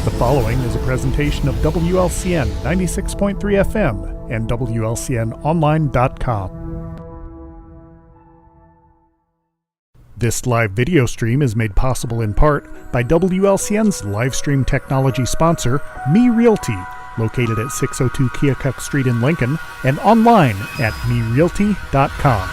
The following is a presentation of WLCN 96.3 FM and WLCNonline.com. This live video stream is made possible in part by WLCN's live stream technology sponsor, Me Realty, located at 602 Keokuk Street in Lincoln and online at merealty.com.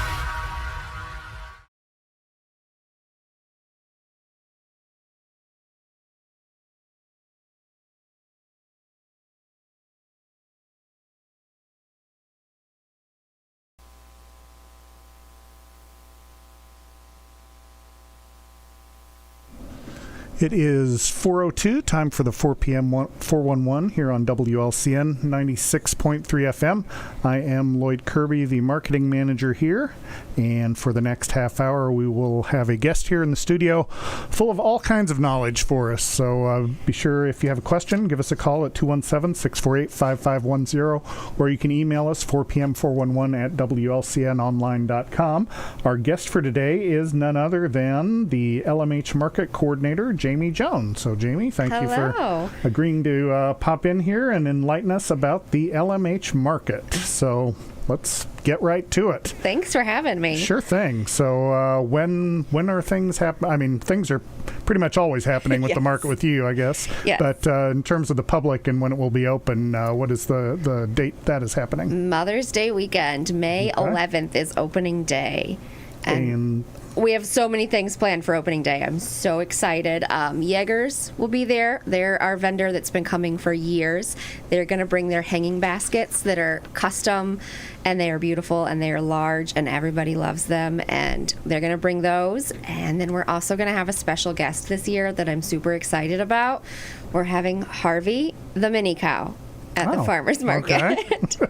It is 4:02, time for the 4 p.m. 411 here on WLCN 96.3 FM. I am Loyd Kirby, the marketing manager here, and for the next half hour we will have a guest here in the studio full of all kinds of knowledge for us. So be sure, if you have a question, give us a call at 217-648-5510, or you can email us 4pm411 at WLCNonline.com. Our guest for today is none other than the LMH market coordinator, Jamie Jones. So Jamie, thank you for agreeing to pop in here and enlighten us about the LMH market. So let's get right to it. Thanks for having me. Sure thing. So when are things happen? I mean, things are pretty much always happening with Yes. the market with you, I guess. Yes. But in terms of the public and when it will be open, what is the date that is happening? Mother's Day weekend, May 11th is opening day. And We have so many things planned for opening day. I'm so excited. Jaegers will be there. They're our vendor that's been coming for years. They're going to bring their hanging baskets that are custom, and they are beautiful, and they are large, and everybody loves them, and they're going to bring those. And then we're also going to have a special guest this year that I'm super excited about. We're having Harvey, the mini cow, at the farmer's market. Okay.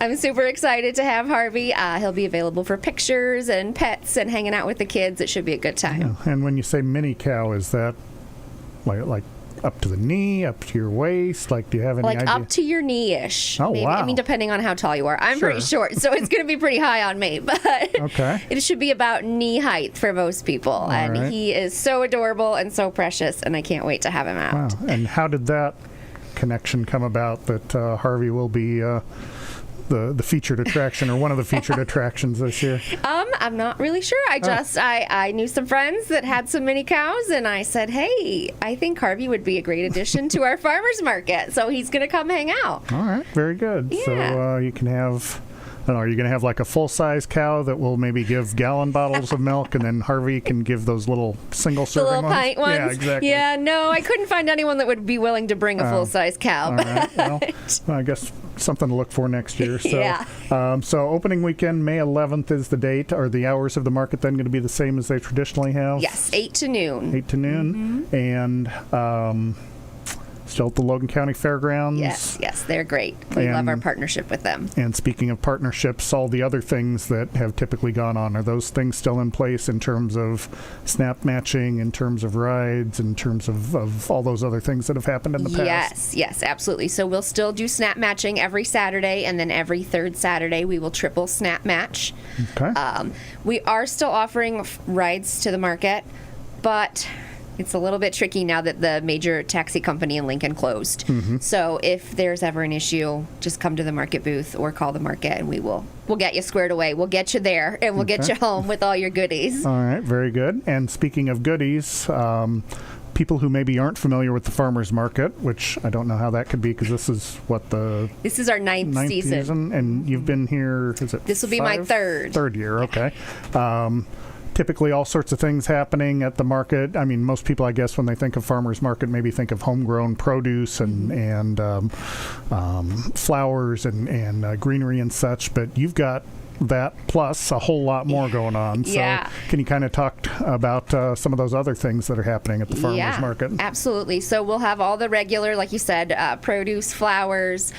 I'm super excited to have Harvey. He'll be available for pictures and pets and hanging out with the kids. It should be a good time. Yeah. And when you say mini cow, is that like up to the knee, up to your waist? Like, do you have any Like idea? up to your knee-ish. Oh, maybe. wow. I mean, depending on how tall you are. I'm pretty short, so it's going to be pretty high on me. But Okay. it should be about knee height for most people. And right. he is so adorable and so precious, and I can't wait to have him out. Wow. And how did that connection come about that Harvey will be the featured attraction or one of the featured attractions this year? I'm not really sure. I knew some friends that had some mini cows, and I said, hey, I think Harvey would be a great addition to our farmer's market. So he's going to come hang out. All right. Very good. Yeah. So you can have... I don't know, are you going to have like a full-size cow that will maybe give gallon bottles of milk, and then Harvey can give those little single-serving The little ones? pint ones? Yeah, exactly. Yeah, no, I couldn't find anyone that would be willing to bring a full-size cow. All right. Well, I guess something to look for next year. So, Yeah. So opening weekend, May 11th is the date. Are the hours of the market then going to be the same as they traditionally have? Yes, 8 to noon. 8 to noon. Mm-hmm. And still at the Logan County Fairgrounds. Yes, they're great. We love our partnership with them. And speaking of partnerships, all the other things that have typically gone on, are those things still in place in terms of snap matching, in terms of rides, in terms of all those other things that have happened in the past? Yes, absolutely. So we'll still do snap matching every Saturday, and then every third Saturday we will triple snap match. Okay. We are still offering rides to the market, but it's a little bit tricky now that the major taxi company in Lincoln closed. Mm-hmm. So if there's ever an issue, just come to the market booth or call the market, and we'll get you squared away. We'll get you there, and we'll get you home with all your goodies. All right, very good. And speaking of goodies, people who maybe aren't familiar with the farmers market, which I don't know how that could be, because this is This is our ninth season. And you've been here, is it This will be my third year. Okay. Typically all sorts of things happening at the market. I mean, most people, I guess, when they think of farmers market, maybe think of homegrown produce and flowers and greenery and such, but you've got that plus a whole lot more going on. So Yeah. can you kind of talk about some of those other things that are happening at the farmers market? Absolutely. So we'll have all the regular, like you said, produce, flowers.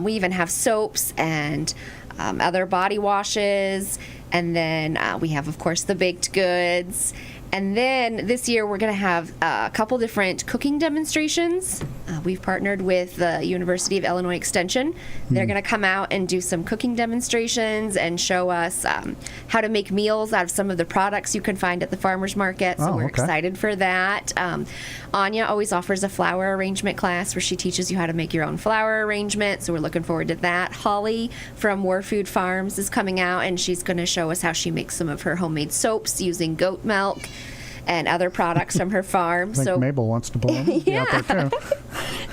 We even have soaps and other body washes. And then we have, of course, the baked goods. And then this year we're going to have a couple different cooking demonstrations. We've partnered with the University of Illinois Extension. They're going to come out and do some cooking demonstrations and show us how to make meals out of some of the products you can find at the farmers market. So we're excited for that. Anya always offers a flower arrangement class where she teaches you how to make your own flower arrangement. So we're looking forward to that. Holly from War Food Farms is coming out, and she's going to show us how she makes some of her homemade soaps using goat milk and other products from her farm. I think Mabel wants to blow out there too.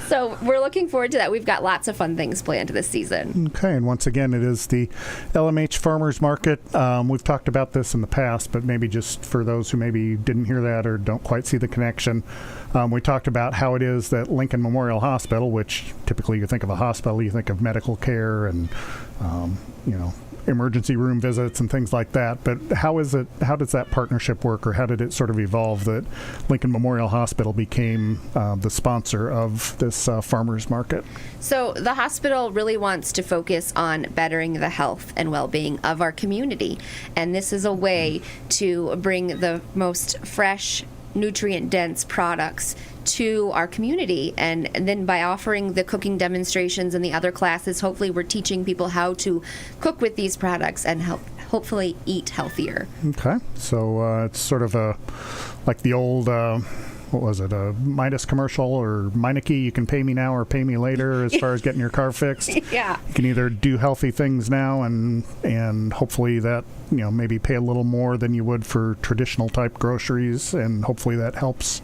So we're looking forward to that. We've got lots of fun things planned this season. Okay, and once again, it is the LMH Farmers Market. We've talked about this in the past, but maybe just for those who maybe didn't hear that or don't quite see the connection, we talked about how it is that Lincoln Memorial Hospital, which typically you think of a hospital, you think of medical care and, emergency room visits and things like that. But how does that partnership work, or how did it sort of evolve that Lincoln Memorial Hospital became the sponsor of this farmers market? So the hospital really wants to focus on bettering the health and well-being of our community. And this is a way to bring the most fresh, nutrient-dense products to our community, and then by offering the cooking demonstrations and the other classes, hopefully we're teaching people how to cook with these products and hopefully eat healthier. Okay, so it's sort of like the old what was it, a Midas commercial or Meineke, you can pay me now or pay me later as far as getting your car fixed. Yeah. You can either do healthy things now and hopefully that, maybe pay a little more than you would for traditional type groceries, and hopefully that helps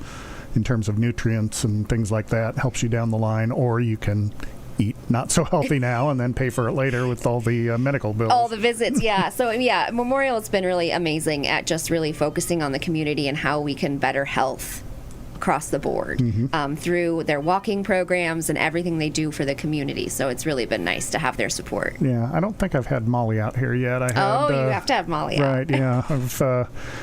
in terms of nutrients and things like that, helps you down the line, or you can eat not so healthy now and then pay for it later with all the medical bills. All the visits, yeah. So, Memorial has been really amazing at just really focusing on the community and how we can better health across the board through their walking programs and everything they do for the community. So it's really been nice to have their support. Yeah, I don't think I've had Molly out here yet. You have to have Molly out. Right, yeah. I've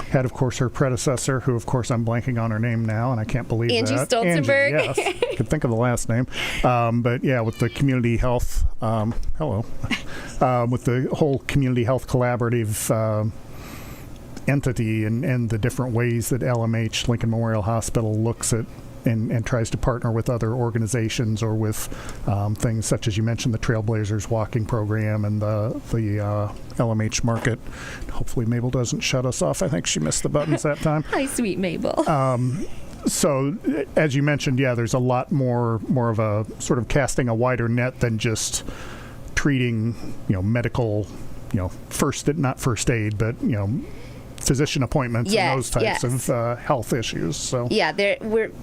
had, of course, her predecessor, who, of course, I'm blanking on her name now, and I can't believe Angie that. Stolzenberg. Angie, yes. Could think of the last name. But, yeah, with the community health, with the whole community health collaborative entity and the different ways that LMH, Lincoln Memorial Hospital, looks at and tries to partner with other organizations, or with things such as you mentioned, the Trailblazers walking program and the LMH market. Hopefully Mabel doesn't shut us off. I think she missed the buttons that time. Hi, sweet Mabel. So as you mentioned, there's a lot more of a sort of casting a wider net than just treating, medical, not first aid, but, physician appointments and those types of health issues. So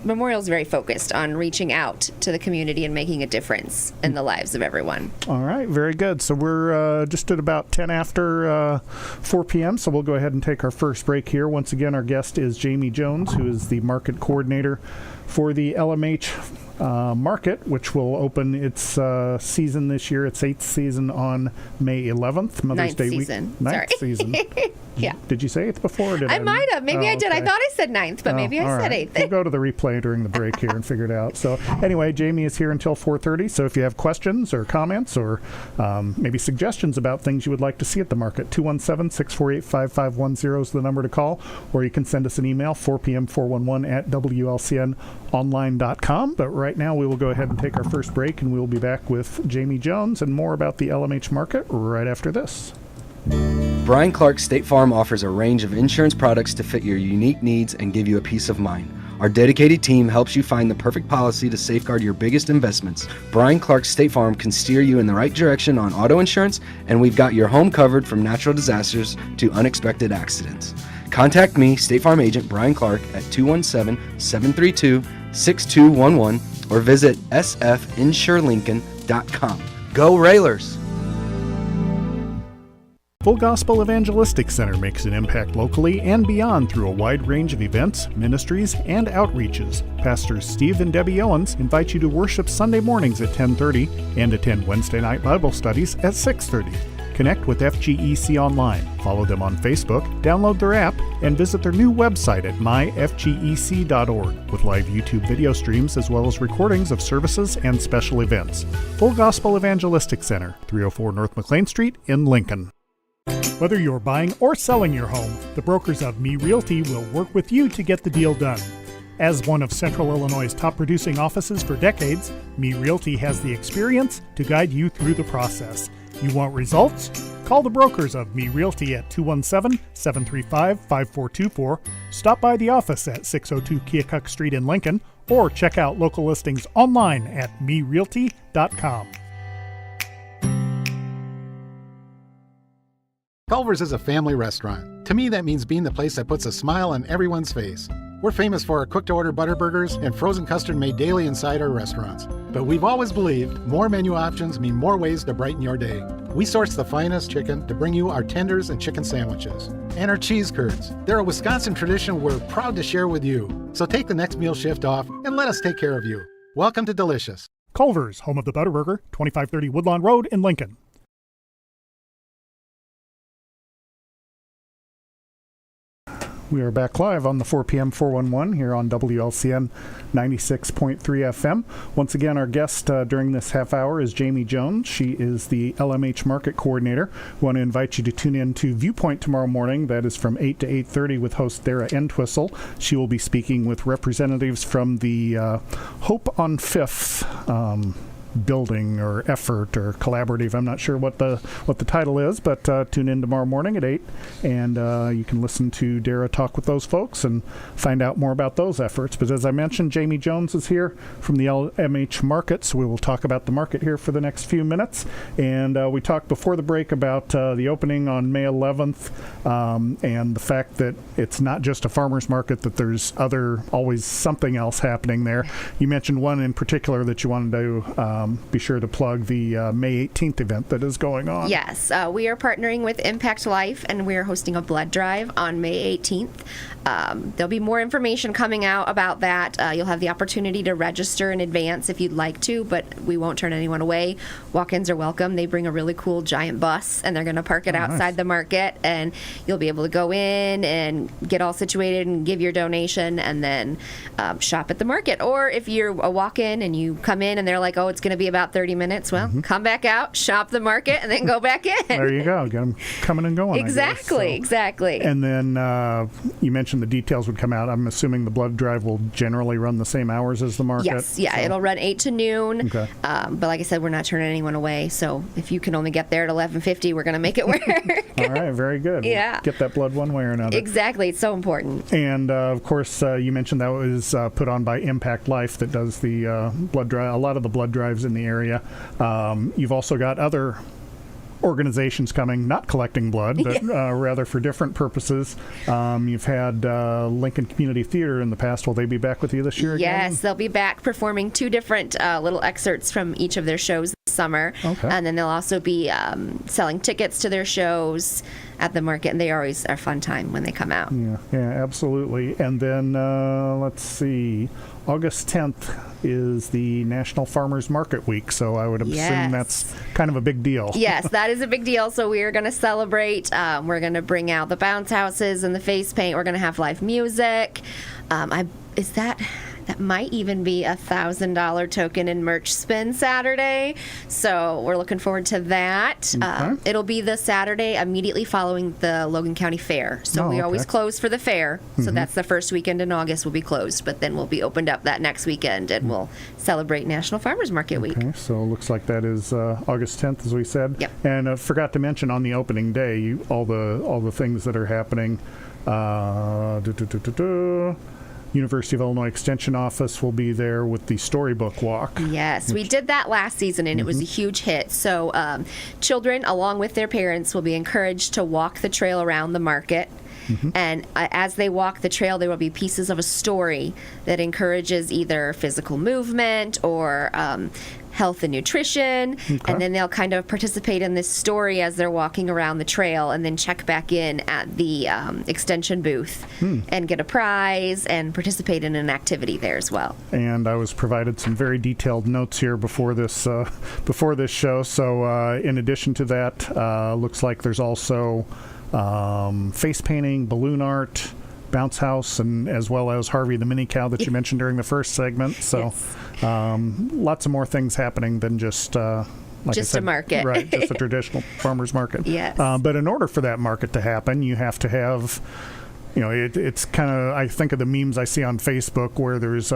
Memorial's very focused on reaching out to the community and making a difference in the lives of everyone. All right, very good. So we're just at about 10 after 4 p.m., so we'll go ahead and take our first break here. Once again, our guest is Jamie Jones, who is the market coordinator for the LMH market, which will open its season this year, its 8th season on May 11th, Mother's Day week. Ninth season. Yeah. Did you say 8th before? Or did I might have. Maybe I did. Okay. I thought I said 9th, but maybe I said 8th. We'll go to the replay during the break here and figure it out. So anyway, Jamie is here until 4:30. So if you have questions or comments or maybe suggestions about things you would like to see at the market, 217-648-5510 is the number to call, or you can send us an email, 4pm411 at WLCNonline.com. But right now we will go ahead and take our first break, and we will be back with Jamie Jones and more about the LMH market right after this. Brian Clark State Farm offers a range of insurance products to fit your unique needs and give you a peace of mind. Our dedicated team helps you find the perfect policy to safeguard your biggest investments. Brian Clark State Farm can steer you in the right direction on auto insurance, and we've got your home covered from natural disasters to unexpected accidents. Contact me, State Farm Agent Brian Clark, at 217-732-6211 or visit sfinsurelincoln.com. Go Railers! Full Gospel Evangelistic Center makes an impact locally and beyond through a wide range of events, ministries, and outreaches. Pastors Steve and Debbie Owens invite you to worship Sunday mornings at 10:30 and attend Wednesday night Bible studies at 6:30. Connect with FGEC online. Follow them on Facebook, download their app, and visit their new website at myfgec.org with live YouTube video streams as well as recordings of services and special events. Full Gospel Evangelistic Center, 304 North McLean Street in Lincoln. Whether you're buying or selling your home, the brokers of Me Realty will work with you to get the deal done. As one of Central Illinois' top producing offices for decades, Me Realty has the experience to guide you through the process. You want results? Call the brokers of Me Realty at 217-735-5424, stop by the office at 602 Keokuk Street in Lincoln, or check out local listings online at merealty.com. Culver's is a family restaurant. To me, that means being the place that puts a smile on everyone's face. We're famous for our cooked-to-order butter burgers and frozen custard made daily inside our restaurants. But we've always believed more menu options mean more ways to brighten your day. We source the finest chicken to bring you our tenders and chicken sandwiches. And our cheese curds. They're a Wisconsin tradition we're proud to share with you. So take the next meal shift off and let us take care of you. Welcome to Delicious. Culver's, home of the Butterburger, 2530 Woodlawn Road in Lincoln. We are back live on the 4 p.m. 411 here on WLCN 96.3 FM. Once again, our guest during this half hour is Jamie Jones. She is the LMH Market Coordinator. We want to invite you to tune in to Viewpoint tomorrow morning. That is from 8 to 8:30 with host Dara Entwistle. She will be speaking with representatives from the Hope on Fifth building or effort or collaborative. I'm not sure what the title is, but tune in tomorrow morning at 8 and you can listen to Dara talk with those folks and find out more about those efforts. But as I mentioned, Jamie Jones is here from the LMH market, so we will talk about the market here for the next few minutes. And we talked before the break about the opening on May 11th and the fact that it's not just a farmer's market, that there's always something else happening there. You mentioned one in particular that you wanted to be sure to plug, the May 18th event that is going on. Yes, we are partnering with Impact Life, and we are hosting a blood drive on May 18th. There'll be more information coming out about that. You'll have the opportunity to register in advance if you'd like to, but we won't turn anyone away. Walk-ins are welcome. They bring a really cool giant bus, and they're going to park it outside nice. the market, and you'll be able to go in and get all situated and give your donation, and then shop at the market. Or if you're a walk-in and you come in and they're like, oh, it's going to be about 30 minutes, well, come back out, shop the market, and then go back in. There you go. Get them coming and going. Exactly, exactly. And then you mentioned the details would come out. I'm assuming the blood drive will generally run the same hours as the market? Yes, yeah, so it'll run 8 to noon. Okay. But like I said, we're not turning anyone away, so if you can only get there at 11:50, we're going to make it work. All right, very good. Yeah. We'll get that blood one way or another. Exactly, it's so important. And of course, you mentioned that was put on by Impact Life that does the blood drive, a lot of the blood drives in the area. You've also got other organizations coming, not collecting blood, but rather for different purposes. You've had Lincoln Community Theater in the past. Will they be back with you this year again? Yes, they'll be back performing 2 different little excerpts from each of their shows this summer. Okay. And then they'll also be selling tickets to their shows at the market, and they always are a fun time when they come out. Yeah, absolutely. And then, let's see, August 10th is the National Farmers Market Week, so I would assume that's kind of a big deal. Yes, that is a big deal. So we are going to celebrate. We're going to bring out the bounce houses and the face paint. We're going to have live music. That might even be a $1,000 token and merch spin Saturday. So we're looking forward to that. Okay. It'll be the Saturday immediately following the Logan County Fair. So we always close for the fair. So that's the first weekend in August we'll be closed. But then we'll be opened up that next weekend and we'll celebrate National Farmers Market Week. Okay, so it looks like that is August 10th, as we said. Yep. And I forgot to mention on the opening day, all the things that are happening. University of Illinois Extension Office will be there with the Storybook Walk. Yes, we did that last season, and it was a huge hit. So children, along with their parents, will be encouraged to walk the trail around the market. And as they walk the trail, there will be pieces of a story that encourages either physical movement or health and nutrition, and then they'll kind of participate in this story as they're walking around the trail, and then check back in at the extension booth and get a prize and participate in an activity there as well. And I was provided some very detailed notes here before this show. So in addition to that, looks like there's also face painting, balloon art, bounce house, and as well as Harvey the mini cow that you mentioned during the first segment. So lots of more things happening than just like just I said, a market. Right, just a traditional farmer's market. Yes. But in order for that market to happen, you have to have, it's kind of, I think of the memes I see on Facebook where there's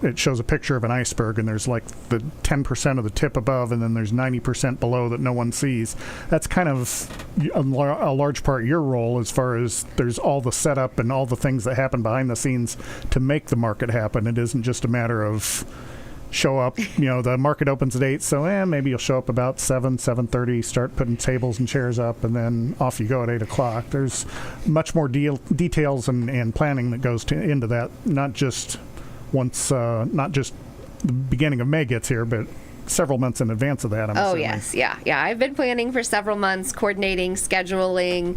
it shows a picture of an iceberg and there's like the 10% of the tip above and then there's 90% below that no one sees. That's kind of a large part of your role, as far as there's all the setup and all the things that happen behind the scenes to make the market happen. It isn't just a matter of show up, the market opens at 8, so maybe you'll show up about 7:30, start putting tables and chairs up, and then off you go at 8 o'clock. There's much more details and planning that goes into that, not just the beginning of May gets here, but several months in advance of that. I'm assuming. Yes, yeah. I've been planning for several months, coordinating, scheduling,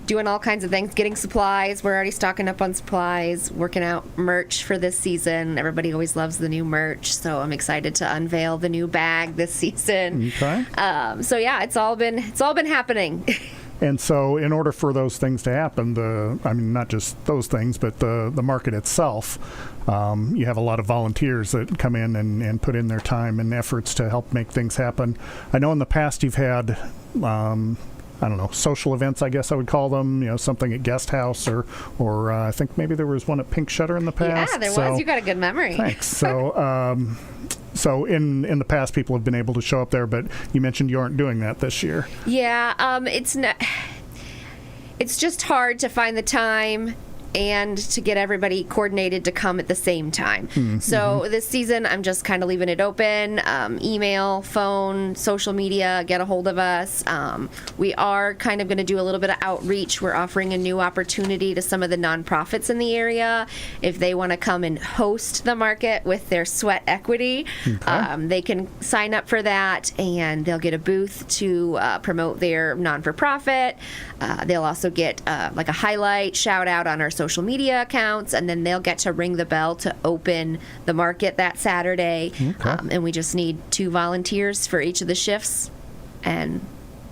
doing all kinds of things, getting supplies. We're already stocking up on supplies, working out merch for this season. Everybody always loves the new merch, so I'm excited to unveil the new bag this season. Okay. It's all been happening. And so in order for those things to happen, not just those things, but the market itself, you have a lot of volunteers that come in and put in their time and efforts to help make things happen. I know in the past you've had social events, I guess I would call them, something at Guest House or I think maybe there was one at Pink Shutter in the past. Yeah, there was. You got a good memory. Thanks. So in the past, people have been able to show up there, but you mentioned you aren't doing that this year. Yeah, it's just hard to find the time and to get everybody coordinated to come at the same time. So this season, I'm just kind of leaving it open. Email, phone, social media, get a hold of us. We are kind of going to do a little bit of outreach. We're offering a new opportunity to some of the nonprofits in the area. If they want to come and host the market with their sweat equity, they can sign up for that, and they'll get a booth to promote their non-for-profit. They'll also get like a highlight, shout out on our social media accounts, and then they'll get to ring the bell to open the market that Saturday. And we just need 2 volunteers for each of the shifts, and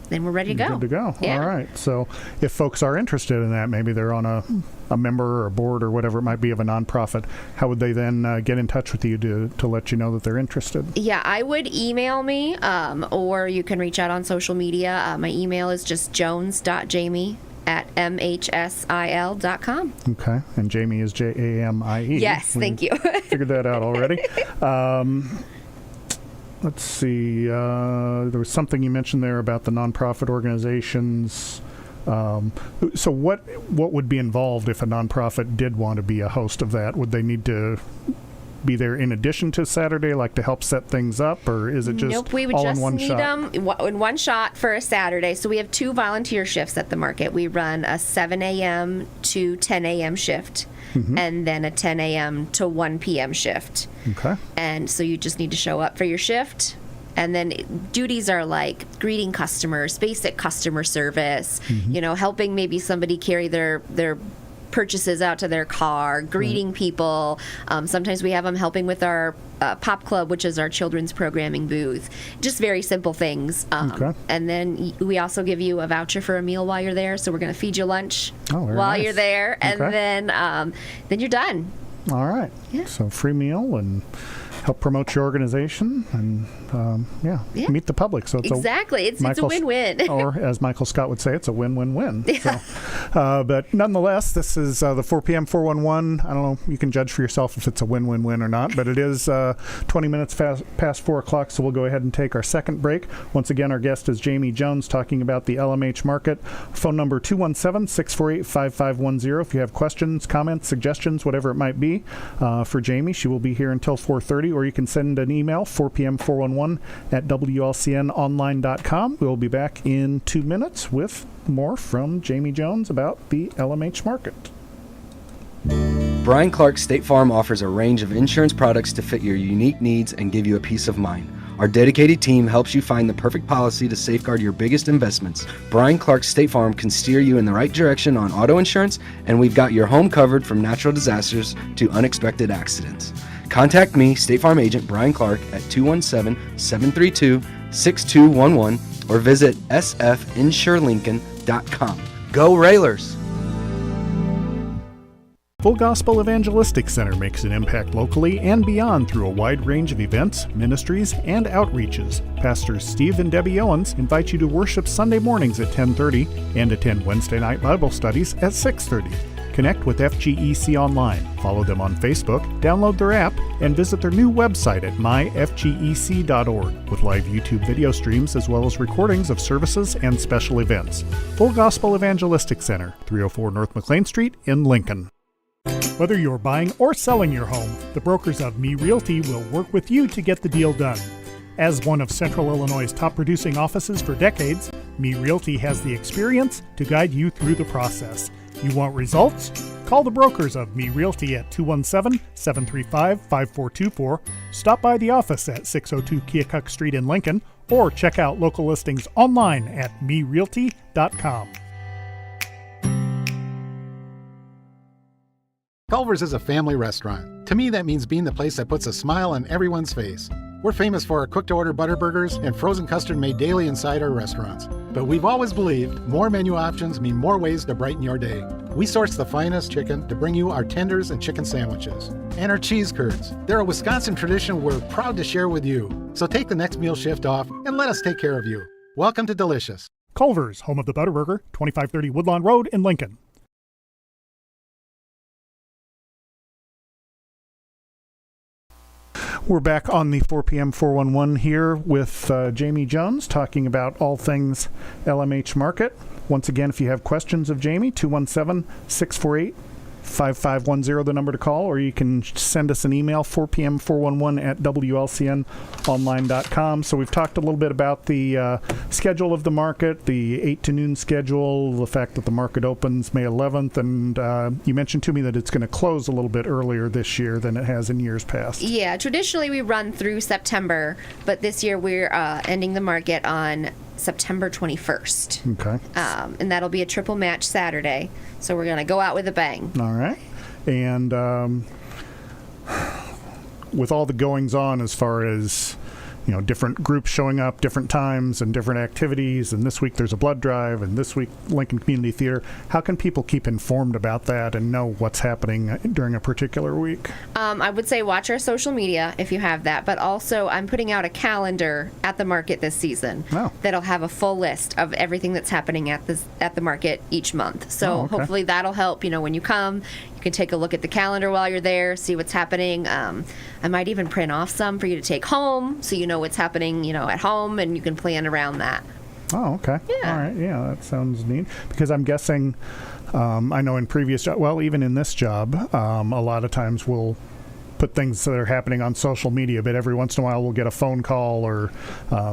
then we're ready to go. Good to go. Yeah. All right. So if folks are interested in that, maybe they're on a member or a board or whatever it might be of a nonprofit, how would they then get in touch with you to let you know that they're interested? Yeah, I would email me, or you can reach out on social media. My email is just jones.jamie@mhsil.com. Okay. And Jamie is Jamie. Yes, thank you. Figured that out already. Let's see. There was something you mentioned there about the nonprofit organizations. So what would be involved if a nonprofit did want to be a host of that? Would they need to be there in addition to Saturday, like to help set things up, or is it just Nope, we would all just in one need shot? them in one shot for a Saturday. So we have 2 volunteer shifts at the market. We run a 7 a.m. to 10 a.m. shift, and then a 10 a.m. to 1 p.m. shift. Okay. And so you just need to show up for your shift. And then duties are like greeting customers, basic customer service, helping maybe somebody carry their purchases out to their car, greeting people. Sometimes we have them helping with our Pop Club, which is our children's programming booth. Just very simple things. And then we also give you a voucher for a meal while you're there. So we're going to feed you lunch while you're there. And then you're done. All right. Yeah. So free meal and help promote your organization and meet the public. So it's it's a win-win. Or as Michael Scott would say, it's a win-win-win. Yeah. So, but nonetheless, this is the 4 p.m. 411. I don't know. You can judge for yourself if it's a win-win-win or not. But it is 20 minutes past 4 o'clock. So we'll go ahead and take our second break. Once again, our guest is Jamie Jones talking about the LMH market. Phone number 217-648-5510. If you have questions, comments, suggestions, whatever it might be for Jamie, she will be here until 4:30. Or you can send an email, 4pm411@wlcnonline.com. We'll be back in 2 minutes with more from Jamie Jones about the LMH market. Brian Clark State Farm offers a range of insurance products to fit your unique needs and give you a peace of mind. Our dedicated team helps you find the perfect policy to safeguard your biggest investments. Brian Clark State Farm can steer you in the right direction on auto insurance, and we've got your home covered from natural disasters to unexpected accidents. Contact me, State Farm Agent Brian Clark, at 217-732-6211 or visit sfinsurelincoln.com. Go Railers! Full Gospel Evangelistic Center makes an impact locally and beyond through a wide range of events, ministries, and outreaches. Pastors Steve and Debbie Owens invite you to worship Sunday mornings at 10:30 and attend Wednesday night Bible studies at 6:30. Connect with FGEC online, follow them on Facebook, download their app, and visit their new website at myfgec.org with live YouTube video streams as well as recordings of services and special events. Full Gospel Evangelistic Center, 304 North McLean Street in Lincoln. Whether you're buying or selling your home, the brokers of Me Realty will work with you to get the deal done. As one of Central Illinois' top producing offices for decades, Me Realty has the experience to guide you through the process. You want results? Call the brokers of Me Realty at 217-735-5424, stop by the office at 602 Keokuk Street in Lincoln, or check out local listings online at merealty.com. Culver's is a family restaurant. To me, that means being the place that puts a smile on everyone's face. We're famous for our cooked-to-order butter burgers and frozen custard made daily inside our restaurants. But we've always believed more menu options mean more ways to brighten your day. We source the finest chicken to bring you our tenders and chicken sandwiches. And our cheese curds. They're a Wisconsin tradition we're proud to share with you. So take the next meal shift off and let us take care of you. Welcome to Delicious. Culver's, home of the Butterburger, 2530 Woodlawn Road in Lincoln. We're back on the 4 p.m. 411 here with Jamie Jones talking about all things LMH market. Once again, if you have questions of Jamie, 217-648-5510, the number to call, or you can send us an email, 4pm411 at WLCNonline.com. So we've talked a little bit about the schedule of the market, the 8 to noon schedule, the fact that the market opens May 11th, and you mentioned to me that it's going to close a little bit earlier this year than it has in years past. Yeah, traditionally we run through September, but this year we're ending the market on September 21st. Okay. And that'll be a triple match Saturday. So we're going to go out with a bang. All right. And with all the goings on as far as, you know, different groups showing up, different times and different activities, and this week there's a blood drive, and this week Lincoln Community Theater, how can people keep informed about that and know what's happening during a particular week? I would say watch our social media if you have that, but also I'm putting out a calendar at the market this season that'll have a full list of everything that's happening at the market each month. So hopefully that'll help, you know, when you come. You can take a look at the calendar while you're there, see what's happening. I might even print off some for you to take home so you know what's happening, you know, at home, and you can plan around that. Oh, okay. Yeah. All right. Yeah, that sounds neat. Because I'm guessing, I know in previous even in this job, a lot of times we'll put things that are happening on social media, but every once in a while we'll get a phone call or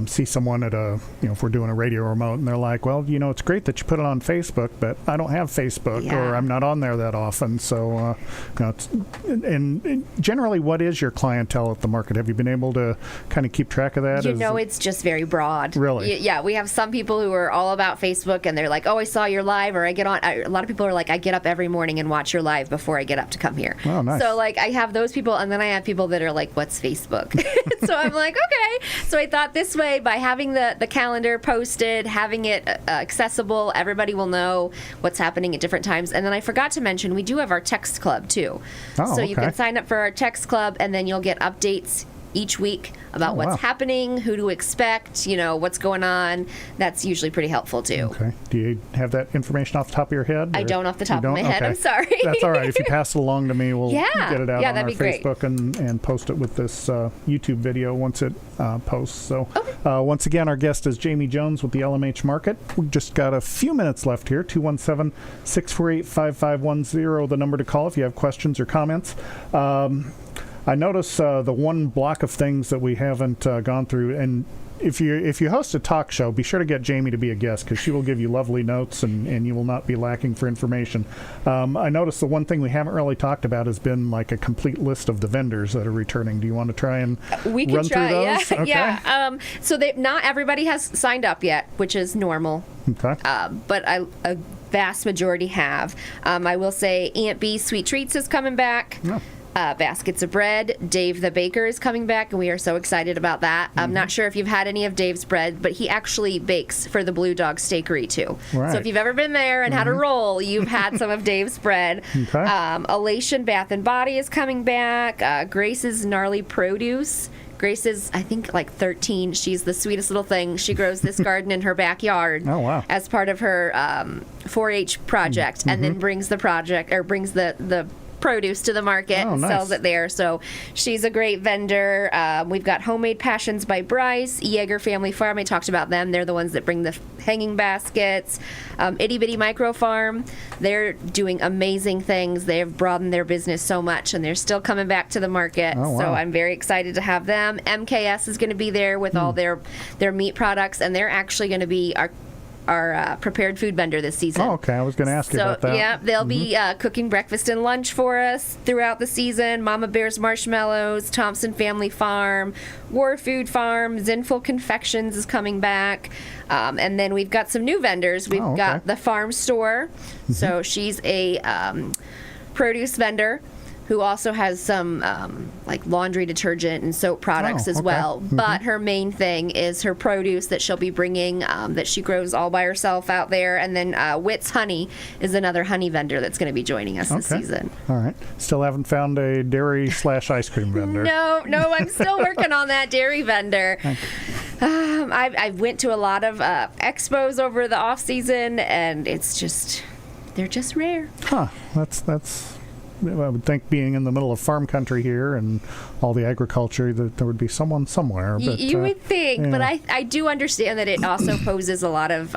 see someone at if we're doing a radio remote, and they're like, well, you know, it's great that you put it on Facebook, but I don't have Facebook, or I'm not on there that often. So, and generally, what is your clientele at the market? Have you been able to kind of keep track of that? It's just very broad. Really? Yeah, we have some people who are all about Facebook, and they're like, oh, I saw your live, or I get on. A lot of people are like, I get up every morning and watch your live before I get up to come here. Oh, nice. So, like, I have those people, and then I have people that are like, what's Facebook? So I'm like, okay. So I thought this way, by having the calendar posted, having it accessible, everybody will know what's happening at different times. And then I forgot to mention, we do have our text club too. So you can sign up for our text club, and then you'll get updates each week about what's happening, who to expect, you know, what's going on. That's usually pretty helpful too. Okay. Do you have that information off the top of your head? I don't off the top of my head. I'm sorry. That's all right. If you pass it along to me, we'll get it out on our Facebook and post it with this YouTube video once it posts. So once again, our guest is Jamie Jones with the LMH Market. We've just got a few minutes left here. 217-648-5510, the number to call if you have questions or comments. I notice the one block of things that we haven't gone through, and if you host a talk show, be sure to get Jamie to be a guest because she will give you lovely notes and you will not be lacking for information. I noticed the one thing we haven't really talked about has been like a complete list of the vendors that are returning. Do you want to try and we can run try, through those? yeah, Okay. yeah. So not everybody has signed up yet, which is normal. Okay. But a vast majority have. I will say Aunt B's Sweet Treats is coming back. Yeah. Baskets of Bread. Dave the Baker is coming back, and we are so excited about that. I'm not sure if you've had any of Dave's bread, but he actually bakes for the Blue Dog Steakery, too. Right. So if you've ever been there and had a roll, you've had some of Dave's bread. Okay. Elation Bath and Body is coming back. Grace's Gnarly Produce. Grace is, I think, like 13. She's the sweetest little thing. She grows this garden in her backyard Oh, wow. as part of her 4-H project, and then brings the produce to the market Oh, and nice. sells it there. So she's a great vendor. We've got Homemade Passions by Bryce, Yeager Family Farm. I talked about them. They're the ones that bring the hanging baskets. Itty Bitty Micro Farm. They're doing amazing things. They have broadened their business so much, and they're still coming back to the market. Oh, wow. So I'm very excited to have them. MKS is going to be there with all their meat products, and they're actually going to be our prepared food vendor this season. Oh, okay. I was going to ask you about that. Yeah, they'll be cooking breakfast and lunch for us throughout the season. Mama Bear's Marshmallows, Thompson Family Farm, War Food Farm, Zinful Confections is coming back. And then we've got some new vendors. We've got the Farm Store. So she's a produce vendor who also has some like laundry detergent and soap products as okay. well. But her main thing is her produce that she'll be bringing, that she grows all by herself out there. And then Witt's Honey is another honey vendor that's going to be joining us this Okay. season. All right. Still haven't found a dairy/ice cream vendor. No, I'm still working on that dairy vendor. I went to a lot of expos over the off season, and they're just rare. Huh. That's. I would think being in the middle of farm country here and all the agriculture that there would be someone somewhere. But, You would think, yeah. but I do understand that it also poses a lot of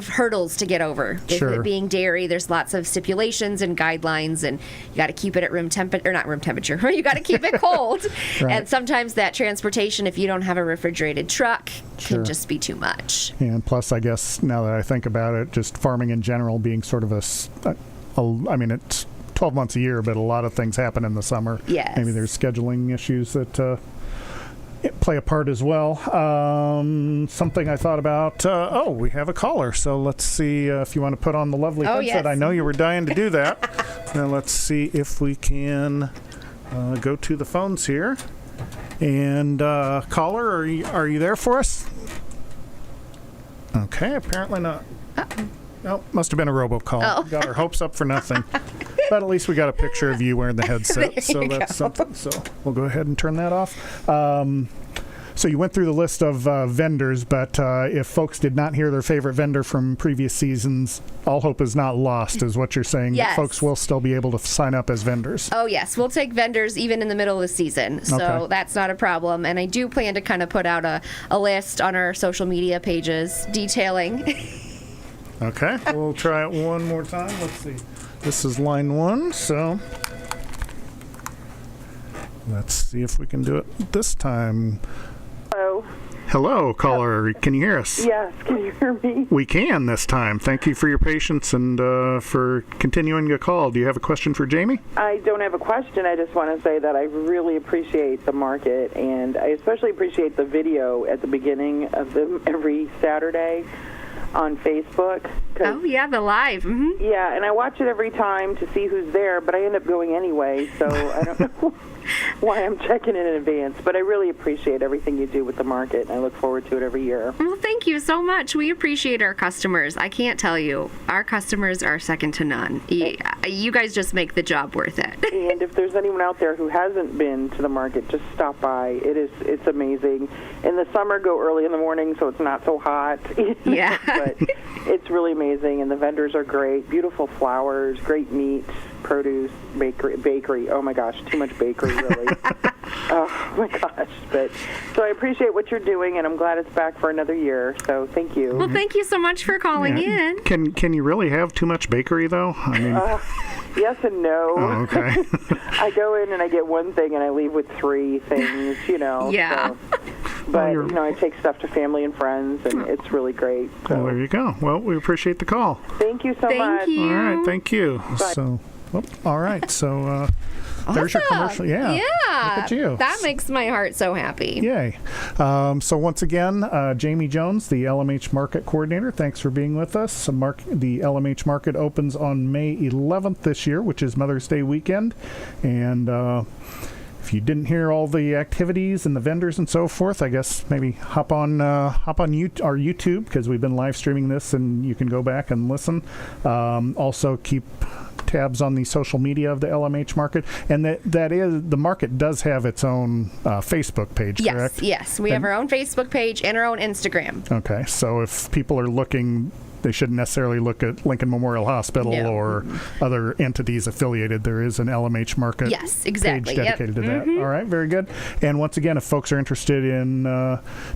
hurdles to get over. Sure. With it being dairy, there's lots of stipulations and guidelines, and you got to keep it at room temperature, or not room temperature. You got to keep it cold, Right. and sometimes that transportation, if you don't have a refrigerated truck, Sure. can just be too much. And plus, I guess now that I think about it, just farming in general being sort of I mean, it's 12 months a year, but a lot of things happen in the summer. Yes. Maybe there's scheduling issues that play a part as well. Something I thought about, we have a caller. So let's see if you want to put on the lovely Oh, headset. yes. I know you were dying to do that. Now let's see if we can go to the phones here. And caller, are you there for us? Okay, apparently not. Oh, must have been a robocall. Oh. Got our hopes up for nothing. But at least we got a picture of you wearing the headset, There so you that's go. something. So we'll go ahead and turn that off. So you went through the list of vendors, but if folks did not hear their favorite vendor from previous seasons, all hope is not lost, is what you're saying. Yes. Folks will still be able to sign up as vendors. Oh, yes. We'll take vendors even in the middle of the season. So Okay. that's not a problem. And I do plan to kind of put out a list on our social media pages detailing. Okay, we'll try it one more time. Let's see. This is line 1, so let's see if we can do it this time. Hello. Hello, caller. Can you hear us? Yes, can you hear me? We can this time. Thank you for your patience and for continuing the call. Do you have a question for Jamie? I don't have a question. I just want to say that I really appreciate the market, and I especially appreciate the video at the beginning of them every Saturday on Facebook. 'cause- Oh, yeah, the live. Mm-hmm. Yeah, and I watch it every time to see who's there, but I end up going anyway, so I don't know why I'm checking in advance. But I really appreciate everything you do with the market, and I look forward to it every year. Well, thank you so much. We appreciate our customers. I can't tell you. Our customers are second to none. You guys just make the job worth it. And if there's anyone out there who hasn't been to the market, just stop by. It's amazing. In the summer, go early in the morning so it's not so hot. Yeah. But it's really amazing, and the vendors are great. Beautiful flowers, great meat, produce, bakery. Oh my gosh, too much bakery, really. Oh my gosh. But so I appreciate what you're doing, and I'm glad it's back for another year. So thank you. Well, thank you so much for calling in. Can you really have too much bakery, though? I mean, Yes and no. oh, okay. I go in and I get one thing, and I leave with 3 things. Yeah. So. But, I take stuff to family and friends, and it's really great. So. Well, there you go. Well, we appreciate the call. Thank you so much. Thank you. All right, thank you. Bye. So, all right, so there's your commercial. Yeah. Yeah. Look at you. That makes my heart so happy. Yay. So once again, Jamie Jones, the LMH Market Coordinator, thanks for being with us. The LMH Market opens on May 11th this year, which is Mother's Day weekend. And if you didn't hear all the activities and the vendors and so forth, I guess maybe hop on our YouTube, because we've been live streaming this and you can go back and listen. Also keep tabs on the social media of the LMH Market, and that is, the market does have its own Facebook page, correct? Yes, we have our own Facebook page and our own Instagram. Okay, so if people are looking, they shouldn't necessarily look at Lincoln Memorial Hospital or other entities affiliated. There is an LMH Market page dedicated to that. All right, very good. And once again, if folks are interested in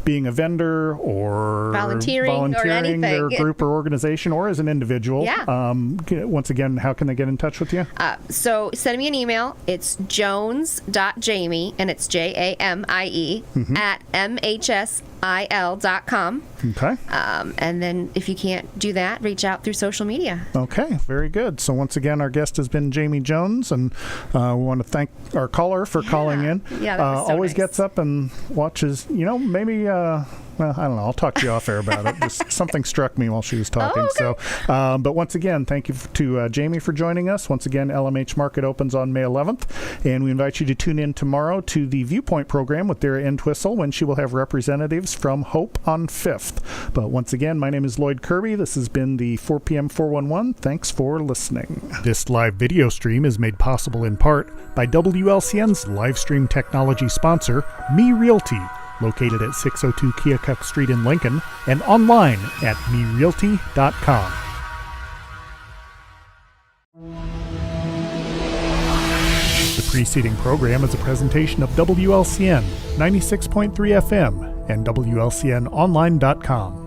being a vendor or volunteering or anything, their group or organization, or as an individual, once again, how can they get in touch with you? So send me an email. It's jones.jamie, and it's JAMIE, at MHSIL.com. Okay. And then if you can't do that, reach out through social media. Okay, very good. So once again, our guest has been Jamie Jones, and we want to thank our caller for calling in. Yeah, that was so always nice. Gets up and watches, maybe... well, I don't know. I'll talk to you off air about it. Just something struck me while she was talking. Okay. So, but once again, thank you to Jamie for joining us. Once again, LMH Market opens on May 11th, and we invite you to tune in tomorrow to the Viewpoint program with Dara Entwistle, when she will have representatives from Hope on 5th. But once again, my name is Loyd Kirby. This has been the 4 p.m. 411. Thanks for listening. This live video stream is made possible in part by WLCN's live stream technology sponsor, Me Realty, located at 602 Keokuk Street in Lincoln, and online at merealty.com. The preceding program is a presentation of WLCN 96.3 FM and WLCNonline.com.